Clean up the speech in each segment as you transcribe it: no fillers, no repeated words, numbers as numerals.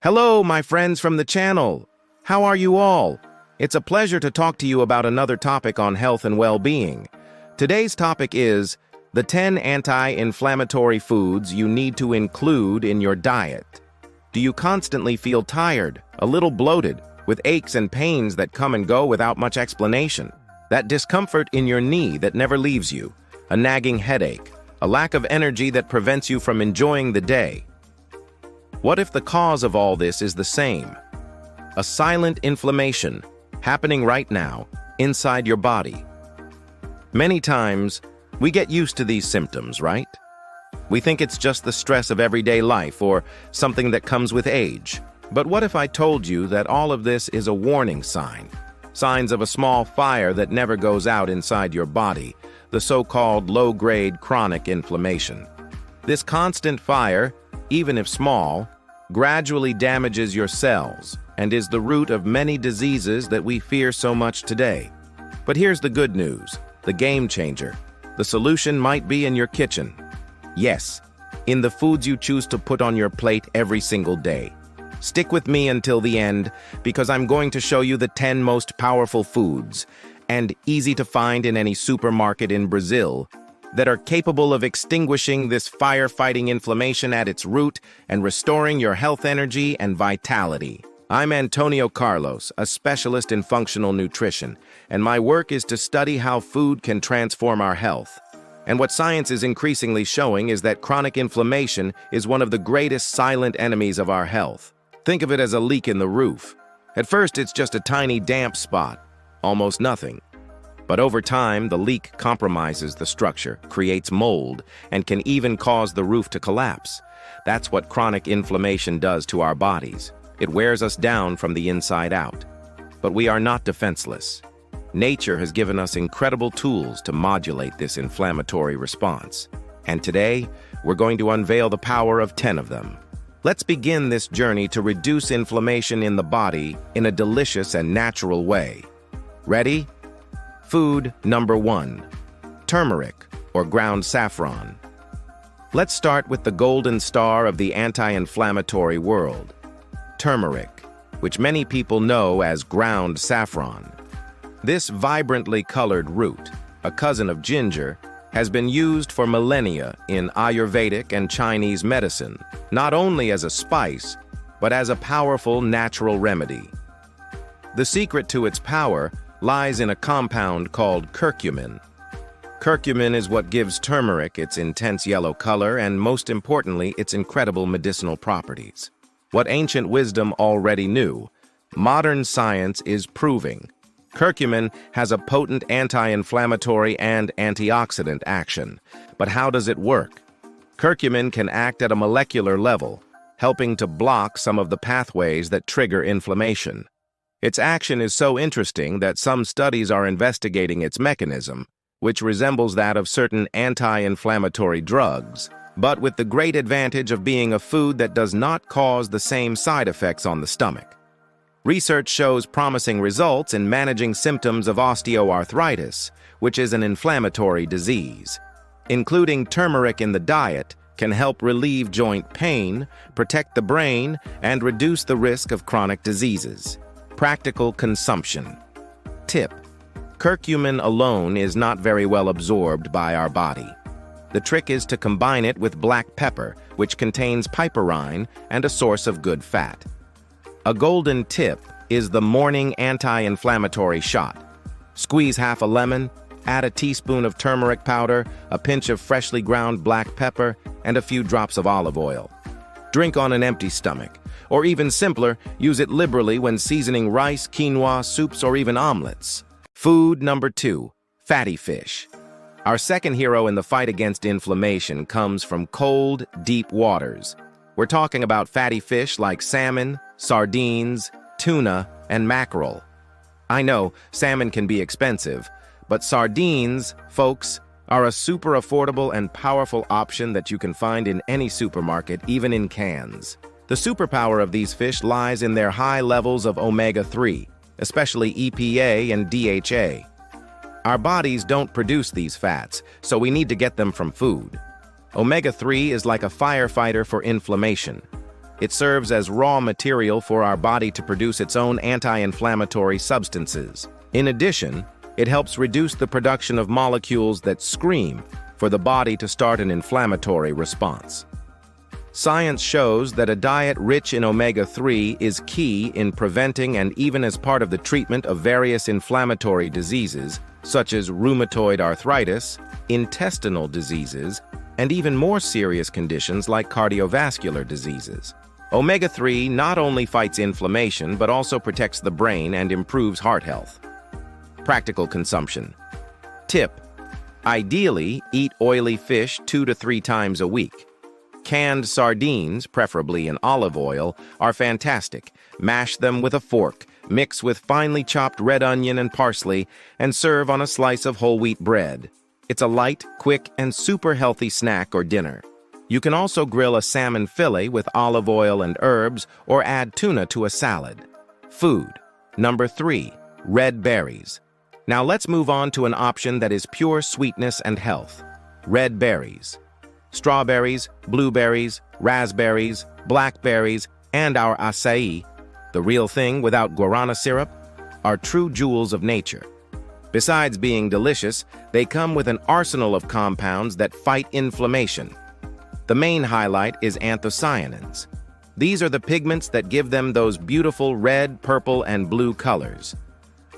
Hello, my friends from the channel. How are you all? It's a pleasure to talk to you about another topic on health and well-being. Today's topic is the 10 anti-inflammatory foods you need to include in your diet. Do you constantly feel tired, a little bloated, with aches and pains that come and go without much explanation? That discomfort in your knee that never leaves you, a nagging headache, a lack of energy that prevents you from enjoying the day? What if the cause of all this is the same? A silent inflammation happening right now inside your body. Many times, we get used to these symptoms, right? We think it's just the stress of everyday life or something that comes with age. But what if I told you that all of this is a warning sign? Signs of a small fire that never goes out inside your body, the so-called low-grade chronic inflammation. This constant fire, even if small, gradually damages your cells and is the root of many diseases that we fear so much today. But here's the good news, the game changer. The solution might be in your kitchen. Yes, in the foods you choose to put on your plate every single day. Stick with me until the end, because I'm going to show you the 10 most powerful foods, and easy to find in any supermarket in Brazil, that are capable of extinguishing this fire-fighting inflammation at its root and restoring your health energy and vitality. I'm Antonio Carlos, a specialist in functional nutrition, and my work is to study how food can transform our health. And what science is increasingly showing is that chronic inflammation is one of the greatest silent enemies of our health. Think of it as a leak in the roof. At first, it's just a tiny damp spot, almost nothing. But over time, the leak compromises the structure, creates mold, and can even cause the roof to collapse. That's what chronic inflammation does to our bodies. It wears us down from the inside out. But we are not defenseless. Nature has given us incredible tools to modulate this inflammatory response. And today, we're going to unveil the power of 10 of them. Let's begin this journey to reduce inflammation in the body in a delicious and natural way. Ready? Food number 1, turmeric, or ground saffron. Let's start with the golden star of the anti-inflammatory world, turmeric, which many people know as ground saffron. This vibrantly colored root, a cousin of ginger, has been used for millennia in Ayurvedic and Chinese medicine, not only as a spice, but as a powerful natural remedy. The secret to its power lies in a compound called curcumin. Curcumin is what gives turmeric its intense yellow color and, most importantly, its incredible medicinal properties. What ancient wisdom already knew, modern science is proving. Curcumin has a potent anti-inflammatory and antioxidant action. But how does it work? Curcumin can act at a molecular level, helping to block some of the pathways that trigger inflammation. Its action is so interesting that some studies are investigating its mechanism, which resembles that of certain anti-inflammatory drugs, but with the great advantage of being a food that does not cause the same side effects on the stomach. Research shows promising results in managing symptoms of osteoarthritis, which is an inflammatory disease. Including turmeric in the diet can help relieve joint pain, protect the brain, and reduce the risk of chronic diseases. Practical consumption. Tip: curcumin alone is not very well absorbed by our body. The trick is to combine it with black pepper, which contains piperine and a source of good fat. A golden tip is the morning anti-inflammatory shot. Squeeze half a lemon, add a teaspoon of turmeric powder, a pinch of freshly ground black pepper, and a few drops of olive oil. Drink on an empty stomach. Or even simpler, use it liberally when seasoning rice, quinoa, soups, or even omelets. Food number 2, fatty fish. Our second hero in the fight against inflammation comes from cold, deep waters. We're talking about fatty fish like salmon, sardines, tuna, and mackerel. I know, salmon can be expensive, but sardines, folks, are a super affordable and powerful option that you can find in any supermarket, even in cans. The superpower of these fish lies in their high levels of omega-3, especially EPA and DHA. Our bodies don't produce these fats, so we need to get them from food. Omega-3 is like a firefighter for inflammation. It serves as raw material for our body to produce its own anti-inflammatory substances. In addition, it helps reduce the production of molecules that scream for the body to start an inflammatory response. Science shows that a diet rich in omega-3 is key in preventing and even as part of the treatment of various inflammatory diseases, such as rheumatoid arthritis, intestinal diseases, and even more serious conditions like cardiovascular diseases. Omega-3 not only fights inflammation but also protects the brain and improves heart health. Practical consumption. Tip: ideally, eat oily fish 2 to 3 times a week. Canned sardines, preferably in olive oil, are fantastic. Mash them with a fork, mix with finely chopped red onion and parsley, and serve on a slice of whole wheat bread. It's a light, quick, and super healthy snack or dinner. You can also grill a salmon fillet with olive oil and herbs or add tuna to a salad. Food. Number 3. Red berries. Now let's move on to an option that is pure sweetness and health. Red berries. Strawberries, blueberries, raspberries, blackberries, and our acai, the real thing without guarana syrup, are true jewels of nature. Besides being delicious, they come with an arsenal of compounds that fight inflammation. The main highlight is anthocyanins. These are the pigments that give them those beautiful red, purple, and blue colors.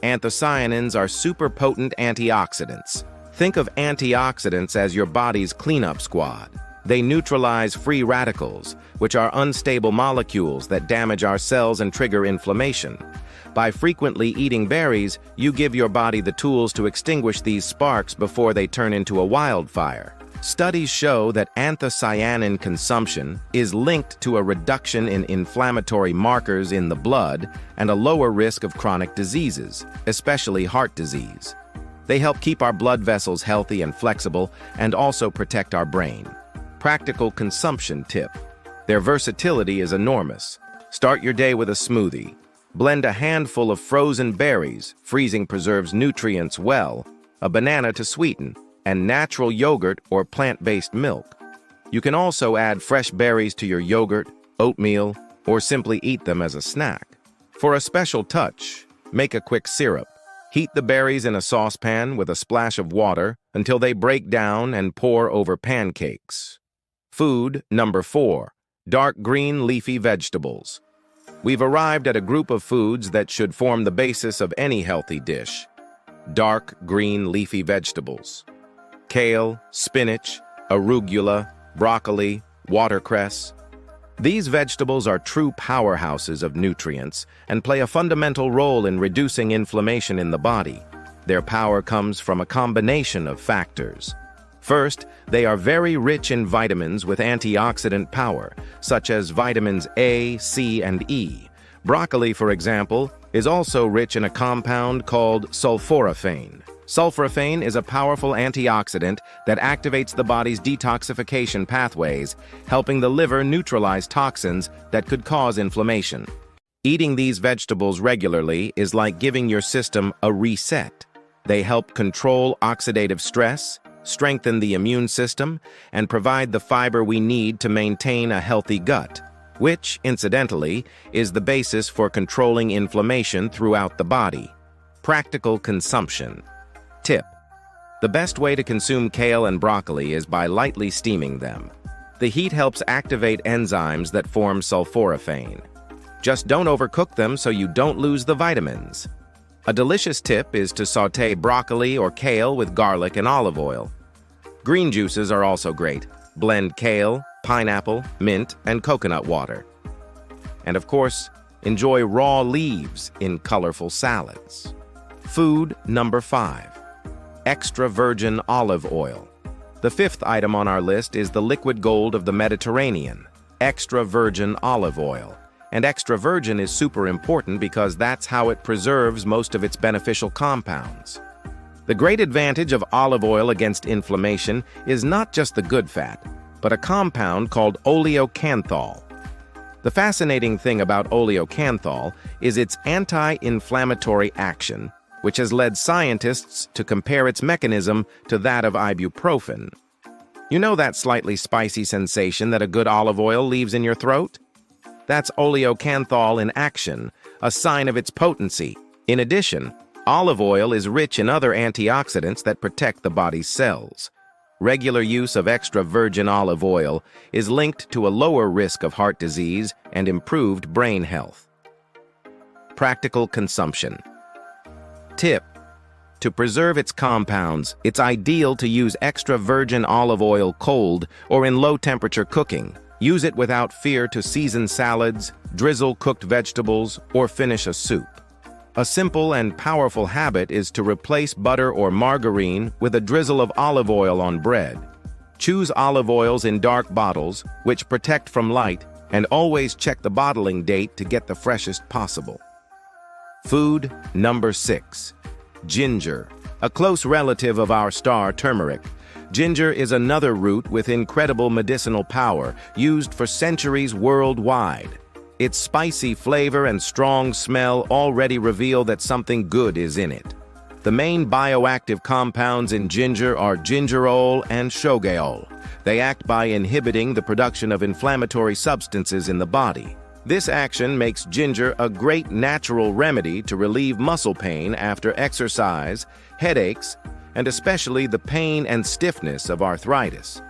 Anthocyanins are super potent antioxidants. Think of antioxidants as your body's cleanup squad. They neutralize free radicals, which are unstable molecules that damage our cells and trigger inflammation. By frequently eating berries, you give your body the tools to extinguish these sparks before they turn into a wildfire. Studies show that anthocyanin consumption is linked to a reduction in inflammatory markers in the blood and a lower risk of chronic diseases, especially heart disease. They help keep our blood vessels healthy and flexible and also protect our brain. Practical consumption tip. Their versatility is enormous. Start your day with a smoothie. Blend a handful of frozen berries, freezing preserves nutrients well, a banana to sweeten, and natural yogurt or plant-based milk. You can also add fresh berries to your yogurt, oatmeal, or simply eat them as a snack. For a special touch, make a quick syrup. Heat the berries in a saucepan with a splash of water until they break down and pour over pancakes. Food number 4. Dark green leafy vegetables. We've arrived at a group of foods that should form the basis of any healthy dish. Dark green leafy vegetables. Kale, spinach, arugula, broccoli, watercress. These vegetables are true powerhouses of nutrients and play a fundamental role in reducing inflammation in the body. Their power comes from a combination of factors. First, they are very rich in vitamins with antioxidant power, such as vitamins A, C, and E. Broccoli, for example, is also rich in a compound called sulforaphane. Sulforaphane is a powerful antioxidant that activates the body's detoxification pathways, helping the liver neutralize toxins that could cause inflammation. Eating these vegetables regularly is like giving your system a reset. They help control oxidative stress, strengthen the immune system, and provide the fiber we need to maintain a healthy gut, which, incidentally, is the basis for controlling inflammation throughout the body. Practical consumption. Tip: the best way to consume kale and broccoli is by lightly steaming them. The heat helps activate enzymes that form sulforaphane. Just don't overcook them so you don't lose the vitamins. A delicious tip is to sauté broccoli or kale with garlic and olive oil. Green juices are also great. Blend kale, pineapple, mint, and coconut water. And of course, enjoy raw leaves in colorful salads. Food number 5. Extra virgin olive oil. The 5th item on our list is the liquid gold of the Mediterranean, extra virgin olive oil. And extra virgin is super important because that's how it preserves most of its beneficial compounds. The great advantage of olive oil against inflammation is not just the good fat, but a compound called oleocanthal. The fascinating thing about oleocanthal is its anti-inflammatory action, which has led scientists to compare its mechanism to that of ibuprofen. You know that slightly spicy sensation that a good olive oil leaves in your throat? That's oleocanthal in action, a sign of its potency. In addition, olive oil is rich in other antioxidants that protect the body's cells. Regular use of extra virgin olive oil is linked to a lower risk of heart disease and improved brain health. Practical consumption. Tip: to preserve its compounds, it's ideal to use extra virgin olive oil cold or in low-temperature cooking. Use it without fear to season salads, drizzle cooked vegetables, or finish a soup. A simple and powerful habit is to replace butter or margarine with a drizzle of olive oil on bread. Choose olive oils in dark bottles, which protect from light, and always check the bottling date to get the freshest possible. Food number 6. Ginger. A close relative of our star turmeric, ginger is another root with incredible medicinal power, used for centuries worldwide. Its spicy flavor and strong smell already reveal that something good is in it. The main bioactive compounds in ginger are gingerol and shogaol. They act by inhibiting the production of inflammatory substances in the body. This action makes ginger a great natural remedy to relieve muscle pain after exercise, headaches, and especially the pain and stiffness of arthritis.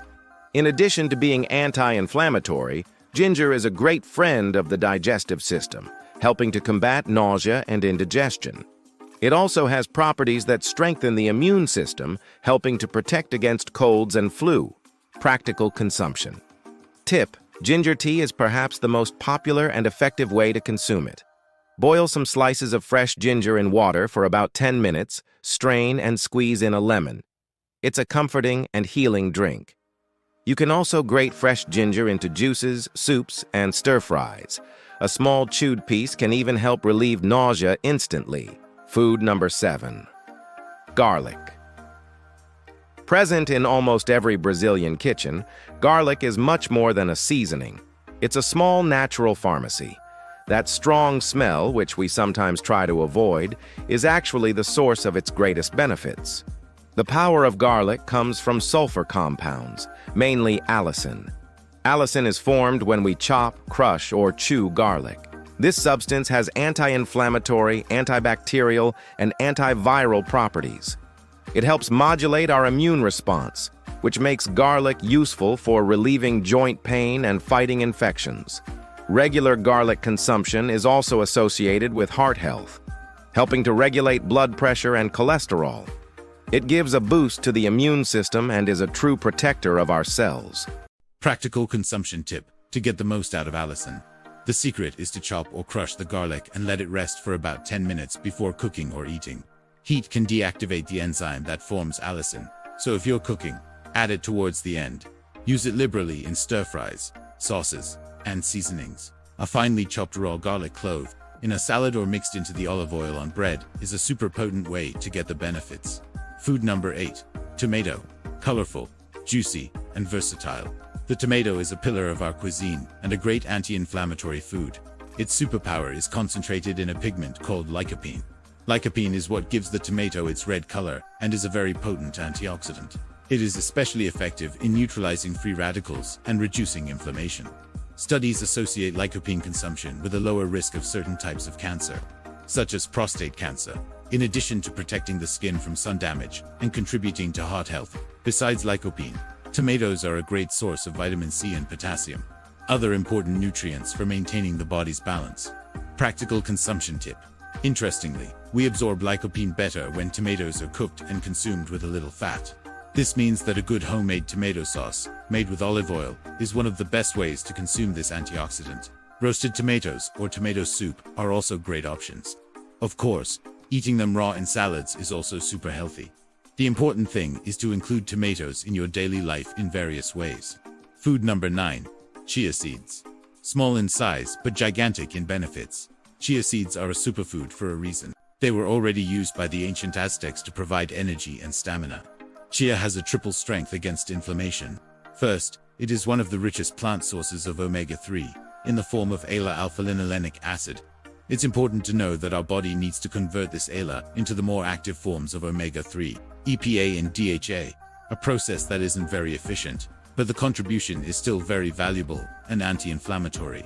In addition to being anti-inflammatory, ginger is a great friend of the digestive system, helping to combat nausea and indigestion. It also has properties that strengthen the immune system, helping to protect against colds and flu. Practical consumption. Tip: ginger tea is perhaps the most popular and effective way to consume it. Boil some slices of fresh ginger in water for about 10 minutes, strain and squeeze in a lemon. It's a comforting and healing drink. You can also grate fresh ginger into juices, soups, and stir-fries. A small chewed piece can even help relieve nausea instantly. Food number 7. Garlic. Present in almost every Brazilian kitchen, garlic is much more than a seasoning. It's a small natural pharmacy. That strong smell, which we sometimes try to avoid, is actually the source of its greatest benefits. The power of garlic comes from sulfur compounds, mainly allicin. Allicin is formed when we chop, crush, or chew garlic. This substance has anti-inflammatory, antibacterial, and antiviral properties. It helps modulate our immune response, which makes garlic useful for relieving joint pain and fighting infections. Regular garlic consumption is also associated with heart health, helping to regulate blood pressure and cholesterol. It gives a boost to the immune system and is a true protector of our cells. Practical consumption tip to get the most out of allicin. The secret is to chop or crush the garlic and let it rest for about 10 minutes before cooking or eating. Heat can deactivate the enzyme that forms allicin, so if you're cooking, add it towards the end. Use it liberally in stir-fries, sauces, and seasonings. A finely chopped raw garlic clove in a salad or mixed into the olive oil on bread is a super potent way to get the benefits. Food number 8. Tomato. Colorful, juicy, and versatile. The tomato is a pillar of our cuisine and a great anti-inflammatory food. Its superpower is concentrated in a pigment called lycopene. Lycopene is what gives the tomato its red color and is a very potent antioxidant. It is especially effective in neutralizing free radicals and reducing inflammation. Studies associate lycopene consumption with a lower risk of certain types of cancer, such as prostate cancer, in addition to protecting the skin from sun damage and contributing to heart health. Besides lycopene, tomatoes are a great source of vitamin C and potassium, other important nutrients for maintaining the body's balance. Practical consumption tip. Interestingly, we absorb lycopene better when tomatoes are cooked and consumed with a little fat. This means that a good homemade tomato sauce, made with olive oil, is one of the best ways to consume this antioxidant. Roasted tomatoes or tomato soup are also great options. Of course, eating them raw in salads is also super healthy. The important thing is to include tomatoes in your daily life in various ways. Food number 9. Chia seeds. Small in size but gigantic in benefits. Chia seeds are a superfood for a reason. They were already used by the ancient Aztecs to provide energy and stamina. Chia has a triple strength against inflammation. First, it is one of the richest plant sources of omega-3, in the form of ALA-alpha-linolenic acid. It's important to know that our body needs to convert this ALA into the more active forms of omega-3, EPA and DHA, a process that isn't very efficient, but the contribution is still very valuable and anti-inflammatory.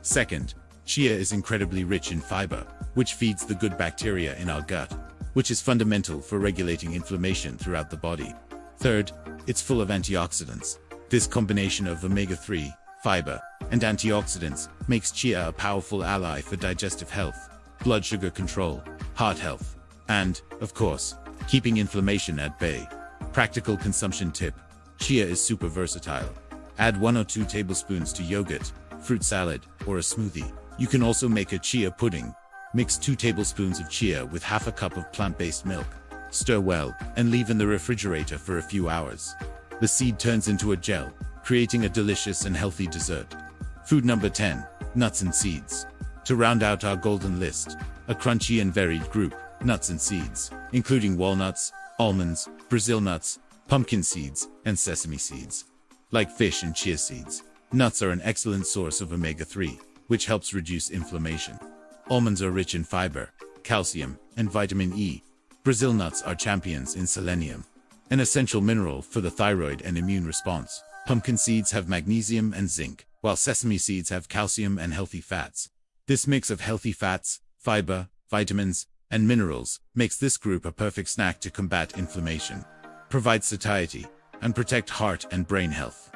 Second, chia is incredibly rich in fiber, which feeds the good bacteria in our gut, which is fundamental for regulating inflammation throughout the body. Third, it's full of antioxidants. This combination of omega-3, fiber, and antioxidants makes chia a powerful ally for digestive health, blood sugar control, heart health, and, of course, keeping inflammation at bay. Practical consumption tip: chia is super versatile. Add 1 or 2 tablespoons to yogurt, fruit salad, or a smoothie. You can also make a chia pudding. Mix 2 tablespoons of chia with half a cup of plant-based milk. Stir well, and leave in the refrigerator for a few hours. The seed turns into a gel, creating a delicious and healthy dessert. Food number 10, nuts and seeds. To round out our golden list, a crunchy and varied group, nuts and seeds, including walnuts, almonds, Brazil nuts, pumpkin seeds, and sesame seeds. Like fish and chia seeds, nuts are an excellent source of omega-3, which helps reduce inflammation. Almonds are rich in fiber, calcium, and vitamin E. Brazil nuts are champions in selenium, an essential mineral for the thyroid and immune response. Pumpkin seeds have magnesium and zinc, while sesame seeds have calcium and healthy fats. This mix of healthy fats, fiber, vitamins, and minerals makes this group a perfect snack to combat inflammation, provide satiety, and protect heart and brain health.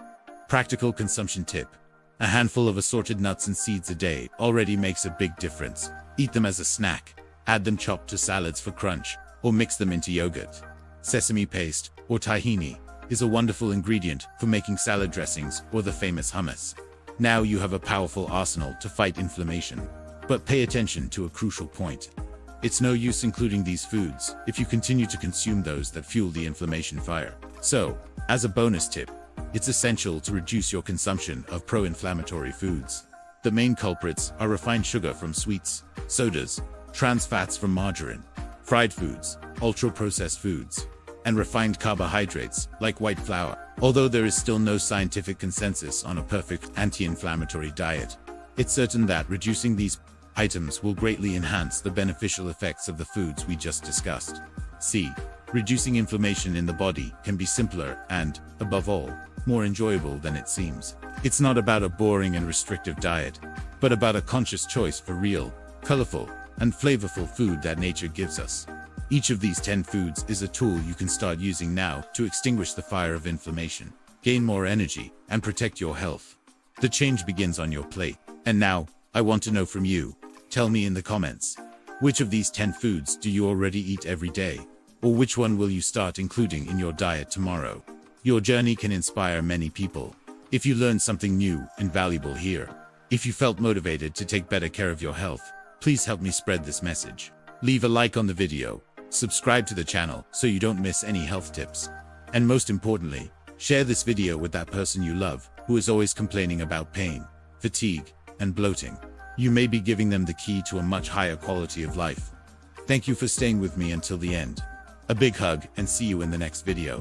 Practical consumption tip: a handful of assorted nuts and seeds a day already makes a big difference. Eat them as a snack, add them chopped to salads for crunch, or mix them into yogurt. Sesame paste, or tahini, is a wonderful ingredient for making salad dressings or the famous hummus. Now you have a powerful arsenal to fight inflammation. But pay attention to a crucial point. It's no use including these foods if you continue to consume those that fuel the inflammation fire. So, as a bonus tip, it's essential to reduce your consumption of pro-inflammatory foods. The main culprits are refined sugar from sweets, sodas, trans fats from margarine, fried foods, ultra-processed foods, and refined carbohydrates like white flour. Although there is still no scientific consensus on a perfect anti-inflammatory diet, it's certain that reducing these items will greatly enhance the beneficial effects of the foods we just discussed. C. Reducing inflammation in the body can be simpler and, above all, more enjoyable than it seems. It's not about a boring and restrictive diet, but about a conscious choice for real, colorful, and flavorful food that nature gives us. Each of these 10 foods is a tool you can start using now to extinguish the fire of inflammation, gain more energy, and protect your health. The change begins on your plate. And now, I want to know from you. Tell me in the comments, which of these 10 foods do you already eat every day? Or which one will you start including in your diet tomorrow? Your journey can inspire many people. If you learned something new and valuable here, if you felt motivated to take better care of your health, please help me spread this message. Leave a like on the video, subscribe to the channel so you don't miss any health tips, and most importantly, share this video with that person you love who is always complaining about pain, fatigue, and bloating. You may be giving them the key to a much higher quality of life. Thank you for staying with me until the end. A big hug and see you in the next video.